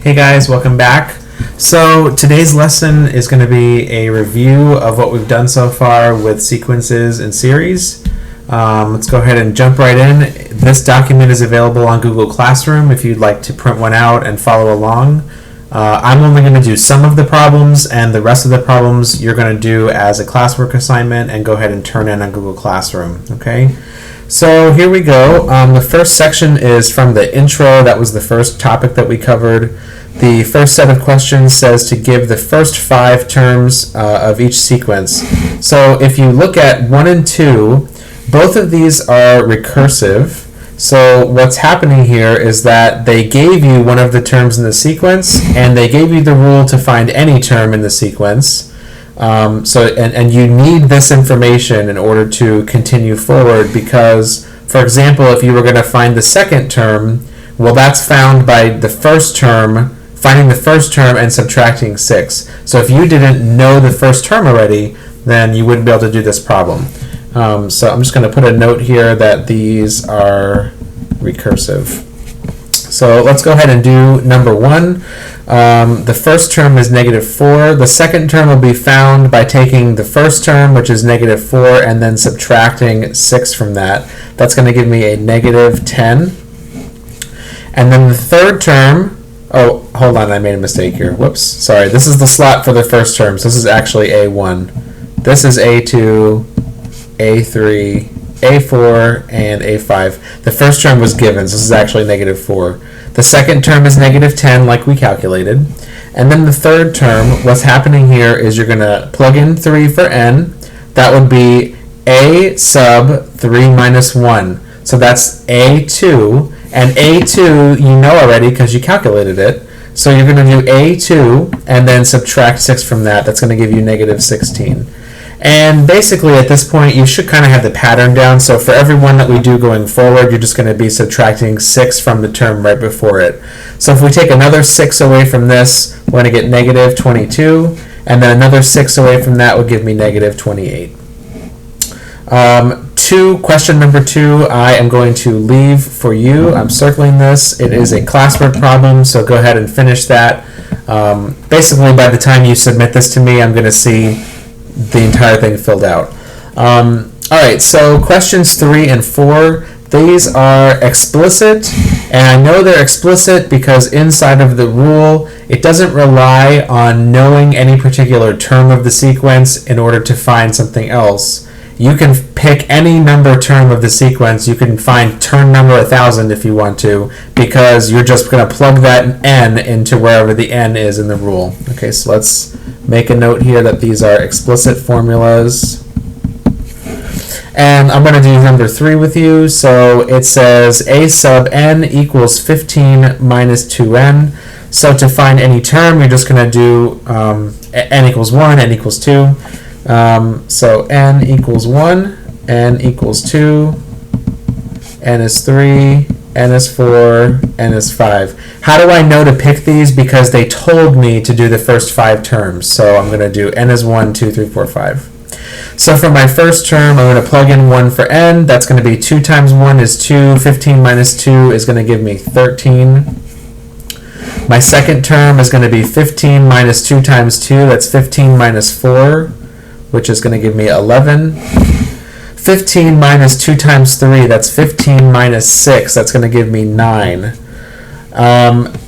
Hey guys, welcome back. So today's lesson is going to be a review of what we've done so far with sequences and series. Let's go ahead and jump right in. This document is available on Google Classroom if you'd like to print one out and follow along. I'm only going to do some of the problems, and the rest of the problems you're going to do as a classwork assignment and go ahead and turn in on Google Classroom. Okay? So here we go. The first section is from the intro. That was the first topic that we covered. The first set of questions says to give the first 5 terms of each sequence. So if you look at 1 and 2, both of these are recursive. So what's happening here is that they gave you one of the terms in the sequence, and they gave you the rule to find any term in the sequence. And you need this information in order to continue forward because, for example, if you were going to find the second term, well, that's found by the first term, finding the first term and subtracting 6. So if you didn't know the first term already, then you wouldn't be able to do this problem. So I'm just going to put a note here that these are recursive. So let's go ahead and do number 1. The first term is -4. The second term will be found by taking the first term, which is -4, and then subtracting 6 from that. That's going to give me a -10. And then the third term, oh, hold on, I made a mistake here. Whoops, sorry. This is the slot for the first term, so this is actually A1. This is A2, A3, A4, and A5. The first term was given, so this is actually -4. The second term is -10, like we calculated. And then the third term, what's happening here is you're going to plug in 3 for n. That would be A sub 3 minus 1. So that's A2. And A2, you know already because you calculated it. So you're going to do A2 and then subtract 6 from that. That's going to give you -16. And basically at this point you should kind of have the pattern down. So for every one that we do going forward, you're just going to be subtracting 6 from the term right before it. So if we take another 6 away from this, we're going to get -22. And then another 6 away from that would give me -28. Question number 2, I am going to leave for you. I'm circling this. It is a classwork problem, so go ahead and finish that. Basically, by the time you submit this to me, I'm going to see the entire thing filled out. All right, so questions 3 and 4, these are explicit, and I know they're explicit because inside of the rule, it doesn't rely on knowing any particular term of the sequence in order to find something else. You can pick any number term of the sequence. You can find term number 1000 if you want to, because you're just going to plug that n into wherever the n is in the rule. Okay, so let's make a note here that these are explicit formulas. And I'm going to do number 3 with you. So it says A sub n equals 15 minus 2n. So to find any term, you're just going to do n equals 1, n equals 2. So n equals 1, n equals 2, n is 3, n is 4, n is 5. How do I know to pick these? Because they told me to do the first 5 terms. So I'm going to do n is 1, 2, 3, 4, 5. So for my first term, I'm going to plug in 1 for n. That's going to be 2 times 1 is 2. 15 minus 2 is going to give me 13. My second term is going to be 15 minus 2 times 2. That's 15 minus 4. Which is going to give me 11. 15 minus 2 times 3, that's 15 minus 6, that's going to give me 9.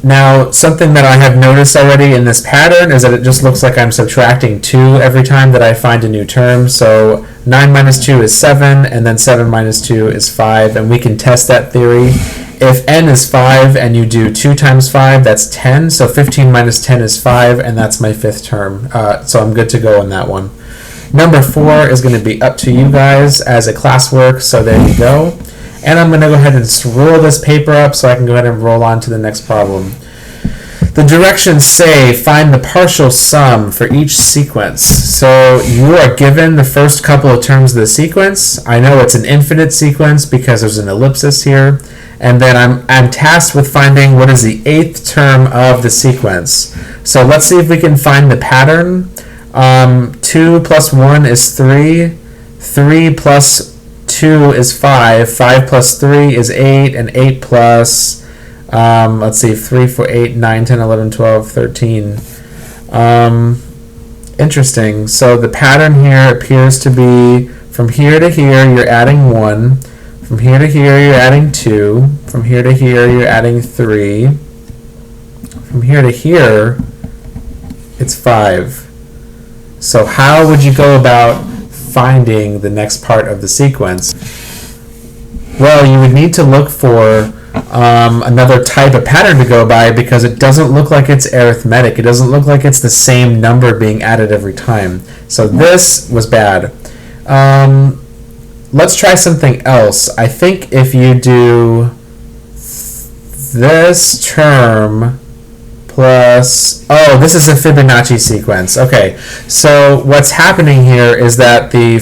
Now, something that I have noticed already in this pattern is that it just looks like I'm subtracting 2 every time that I find a new term. So 9 minus 2 is 7, and then 7 minus 2 is 5, and we can test that theory. If n is 5 and you do 2 times 5, that's 10, so 15 minus 10 is 5, and that's my 5th term. So I'm good to go on that one. Number 4 is going to be up to you guys as a classwork, so there you go. And I'm going to go ahead and roll this paper up so I can go ahead and roll on to the next problem. The directions say find the partial sum for each sequence. So you are given the first couple of terms of the sequence. I know it's an infinite sequence because there's an ellipsis here. And then I'm tasked with finding what is the 8th term of the sequence. So let's see if we can find the pattern. 2 plus 1 is 3, 3 plus 2 is 5, 5 plus 3 is 8, and 8 plus Let's see, 3, 4, 8, 9, 10, 11, 12, 13. Interesting. So the pattern here appears to be from here to here, you're adding 1. From here to here, you're adding 2. From here to here, you're adding 3. From here to here, it's 5. So how would you go about finding the next part of the sequence? Well, you would need to look for another type of pattern to go by, because it doesn't look like it's arithmetic. It doesn't look like it's the same number being added every time. So this was bad. Let's try something else. I think if you do this term plus, oh, this is a Fibonacci sequence. Okay, so what's happening here is that the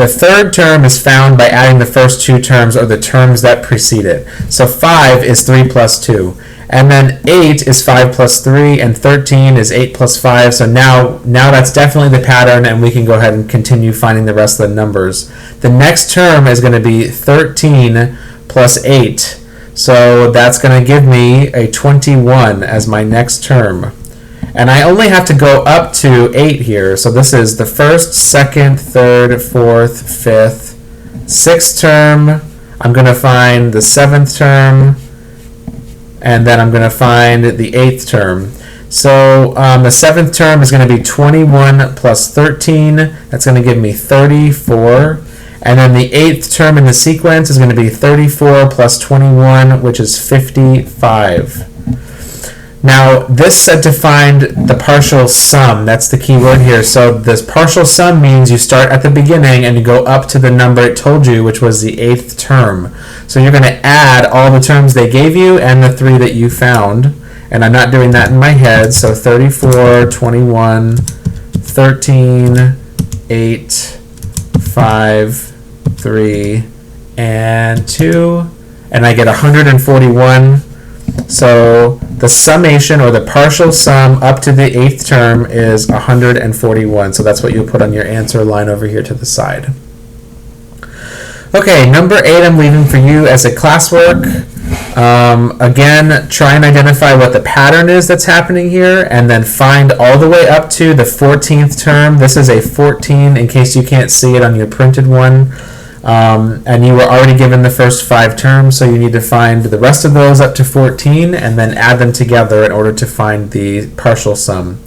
third term is found by adding the first two terms, or the terms that precede it. So 5 is 3 plus 2. And then 8 is 5 plus 3, and 13 is 8 plus 5. So now that's definitely the pattern, and we can go ahead and continue finding the rest of the numbers. The next term is going to be 13 plus 8. So that's going to give me a 21 as my next term. And I only have to go up to 8 here. So this is the first, second, third, fourth, fifth, sixth term. I'm going to find the seventh term, and then I'm going to find the eighth term. So the seventh term is going to be 21 plus 13. That's going to give me 34. And then the eighth term in the sequence is going to be 34 plus 21, which is 55. Now, this said to find the partial sum. That's the key word here. So this partial sum means you start at the beginning and you go up to the number it told you, which was the eighth term. So you're going to add all the terms they gave you and the 3 that you found. And I'm not doing that in my head. So 34, 21, 13, 8, 5, 3, and 2. And I get 141. So the summation, or the partial sum up to the eighth term, is 141. So that's what you'll put on your answer line over here to the side. Okay, number 8 I'm leaving for you as a classwork. Again, try and identify what the pattern is that's happening here, and then find all the way up to the 14th term. This is a 14 in case you can't see it on your printed one. And you were already given the first 5 terms, so you need to find the rest of those up to 14 and then add them together in order to find the partial sum.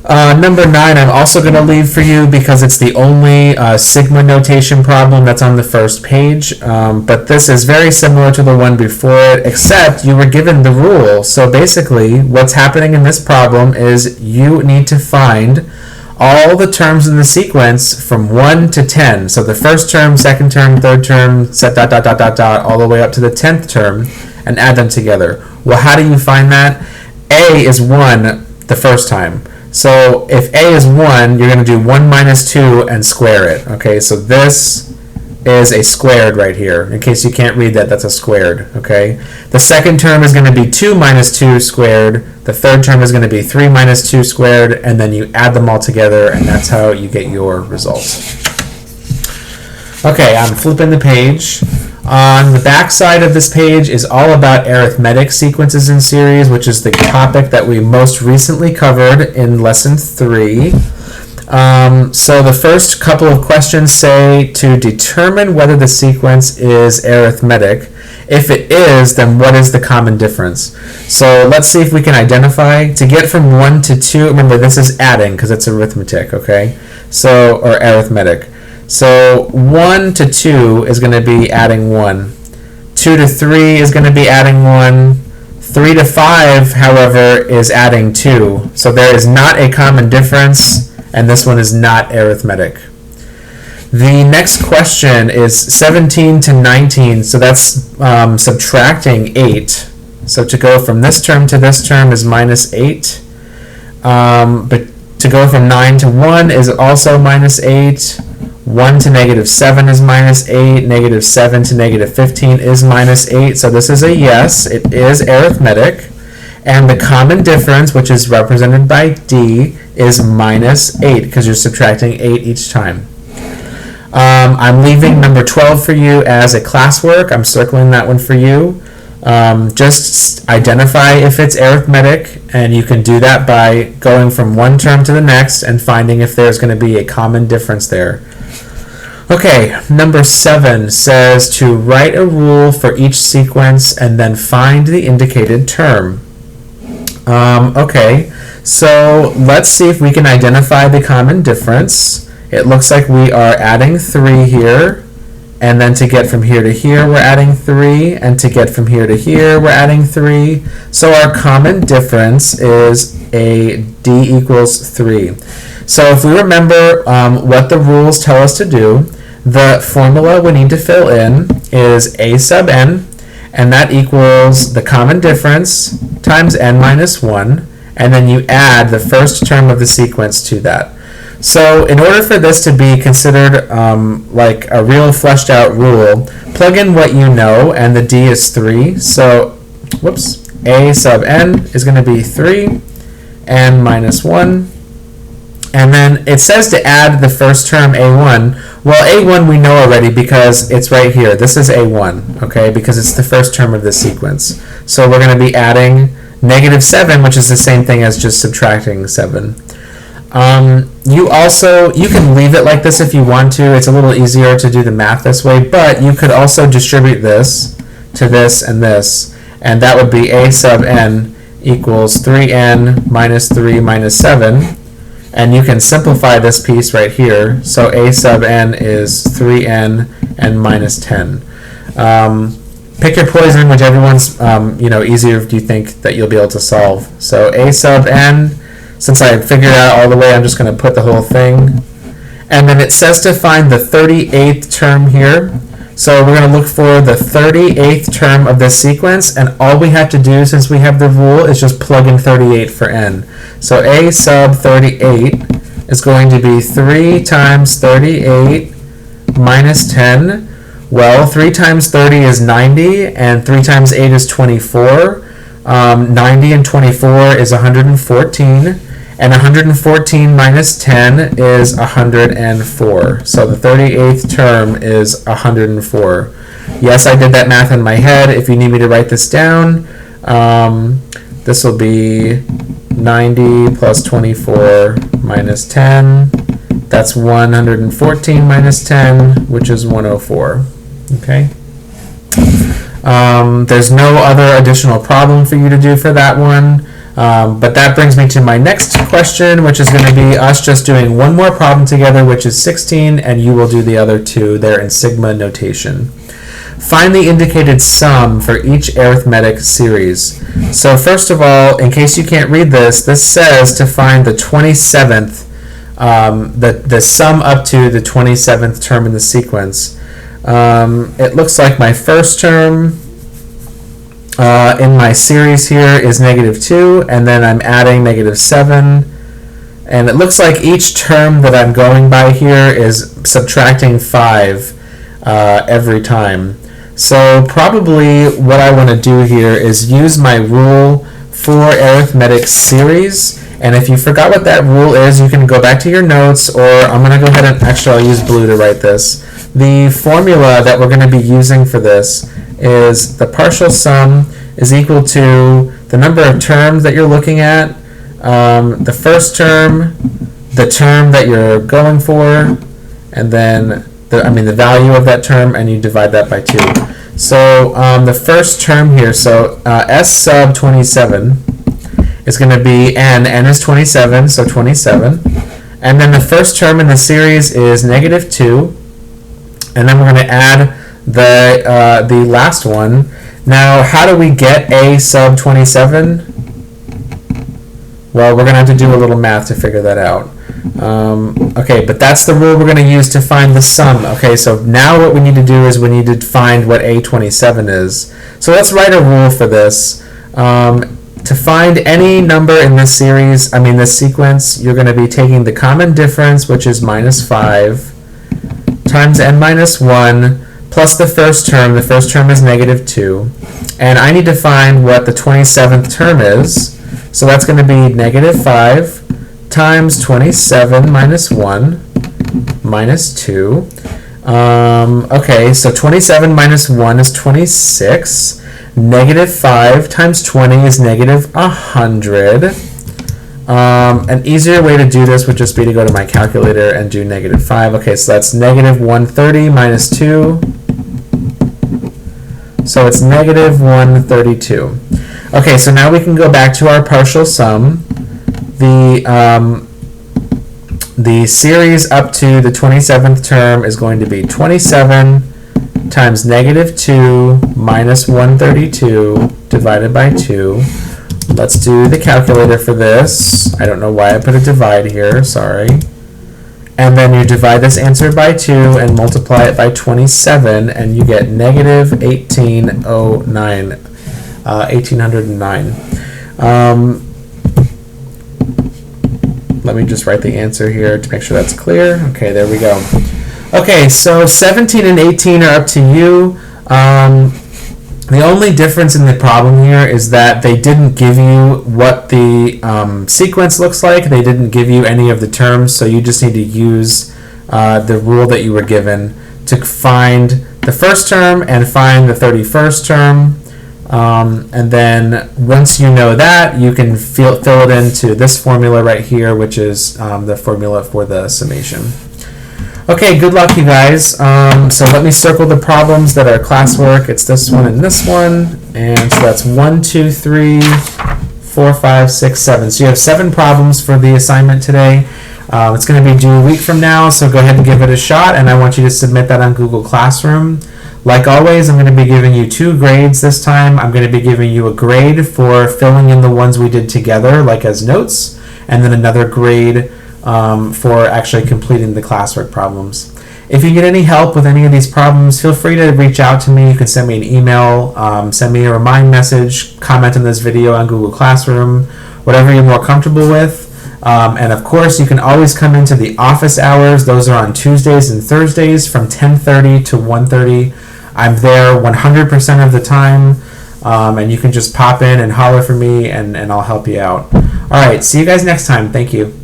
Number 9 I'm also going to leave for you because it's the only sigma notation problem that's on the first page, but this is very similar to the one before it, except you were given the rule. So basically what's happening in this problem is you need to find all the terms in the sequence from 1 to 10. So the first term, second term, third term, set ... all the way up to the 10th term, and add them together. Well, how do you find that? A is 1 the first time. So if A is 1, you're going to do 1 minus 2 and square it. Okay, so this is a squared right here. In case you can't read that, that's a squared. Okay. The second term is going to be 2 minus 2 squared. The third term is going to be 3 minus 2 squared, and then you add them all together, and that's how you get your result. Okay, I'm flipping the page. On the back side of this page is all about arithmetic sequences in series, which is the topic that we most recently covered in lesson 3. So the first couple of questions say to determine whether the sequence is arithmetic. If it is, then what is the common difference? So let's see if we can identify. To get from 1 to 2, remember this is adding because it's arithmetic, okay? So, or arithmetic. So 1 to 2 is going to be adding 1. 2 to 3 is going to be adding 1. 3 to 5, however, is adding 2. So there is not a common difference, and this one is not arithmetic. The next question is 17 to 19, so that's subtracting 8. So to go from this term to this term is minus 8. But to go from 9 to 1 is also minus 8. 1 to negative 7 is minus 8. Negative 7 to negative 15 is minus 8. So this is a yes, it is arithmetic. And the common difference, which is represented by D, is minus 8 because you're subtracting 8 each time. I'm leaving number 12 for you as a classwork. I'm circling that one for you. Just identify if it's arithmetic, and you can do that by going from one term to the next and finding if there's going to be a common difference there. Okay, number 7 says to write a rule for each sequence and then find the indicated term. Okay, so let's see if we can identify the common difference. It looks like we are adding 3 here, and then to get from here to here we're adding 3, and to get from here to here we're adding 3. So our common difference is a d equals 3. So if we remember what the rules tell us to do, the formula we need to fill in is a sub n, and that equals the common difference times n minus 1, and then you add the first term of the sequence to that. So in order for this to be considered like a real fleshed out rule, plug in what you know, and the d is 3. So, a sub n is going to be 3, n minus 1. And then it says to add the first term, a1. Well, a1 we know already because it's right here. This is a1, okay, because it's the first term of this sequence. So we're going to be adding -7, which is the same thing as just subtracting 7. You can leave it like this if you want to. It's a little easier to do the math this way, but you could also distribute this to this, and that would be a sub n equals 3n minus 3 minus 7. And you can simplify this piece right here. So a sub n is 3n and minus 10. Pick your poison, whichever one's easier if you think that you'll be able to solve. So a sub n, since I figured out all the way, I'm just going to put the whole thing. And then it says to find the 38th term here. So we're going to look for the 38th term of this sequence, and all we have to do, since we have the rule, is just plug in 38 for n. So a sub 38 is going to be 3 times 38 minus 10. Well, 3 times 30 is 90, and 3 times 8 is 24. 90 and 24 is 114. And 114 minus 10 is 104. So the 38th term is 104. Yes, I did that math in my head. If you need me to write this down, this will be 90 plus 24 minus 10. That's 114 minus 10, which is 104. Okay. There's no other additional problem for you to do for that one. But that brings me to my next question, which is going to be us just doing one more problem together, which is 16, and you will do the other two. They're in sigma notation. Find the indicated sum for each arithmetic series. So first of all, in case you can't read this, this says to find the 27th, the sum up to the 27th term in the sequence. It looks like my first term in my series here is -2, and then I'm adding -7, and it looks like each term that I'm going by here is subtracting 5 every time. So probably what I want to do here is use my rule for arithmetic series, and if you forgot what that rule is, you can go back to your notes, or I'm going to go ahead and actually I'll use blue to write this. The formula that we're going to be using for this is the partial sum is equal to the number of terms that you're looking at, the first term, the term that you're going for, and then the value of that term, and you divide that by 2. So the first term here, so s sub 27 is going to be n is 27, so 27, and then the first term in the series is -2, and then we're going to add the last one. Now, how do we get a sub 27? Well, we're going to have to do a little math to figure that out. Okay, but that's the rule we're going to use to find the sum. Okay, so now what we need to do is we need to find what a27 is. So let's write a rule for this. To find any number in this series, this sequence, you're going to be taking the common difference, which is -5, times n minus 1, plus the first term. The first term is -2. And I need to find what the 27th term is. So that's going to be -5 times 27 minus 1 minus 2. Okay, so 27 minus 1 is 26. Negative 5 times 20 is negative 100. An easier way to do this would just be to go to my calculator and do negative 5. Okay, so that's negative 130 minus 2. So it's negative 132. Okay, so now we can go back to our partial sum. The series up to the 27th term is going to be 27 times negative 2 minus 132 divided by 2. Let's do the calculator for this. I don't know why I put a divide here, sorry. And then you divide this answer by 2 and multiply it by 27, and you get negative 1809. Let me just write the answer here to make sure that's clear. Okay, there we go. Okay, so 17 and 18 are up to you. The only difference in the problem here is that they didn't give you what the sequence looks like. They didn't give you any of the terms, so you just need to use the rule that you were given to find the first term and find the 31st term. And then once you know that, you can fill it into this formula right here, which is the formula for the summation. Okay, good luck, you guys. So let me circle the problems that are classwork. It's this one and this one. And so that's 1, 2, 3, 4, 5, 6, 7. So you have 7 problems for the assignment today. It's going to be due a week from now, so go ahead and give it a shot. And I want you to submit that on Google Classroom. Like always, I'm going to be giving you 2 grades this time. I'm going to be giving you a grade for filling in the ones we did together, like as notes, and then another grade for actually completing the classwork problems. If you get any help with any of these problems, feel free to reach out to me. You can send me an email, send me a remind message, comment on this video on Google Classroom, whatever you're more comfortable with. And of course, you can always come into the office hours. Those are on Tuesdays and Thursdays from 10:30 to 1:30. I'm there 100% of the time, and you can just pop in and holler for me, and I'll help you out. All right, see you guys next time. Thank you.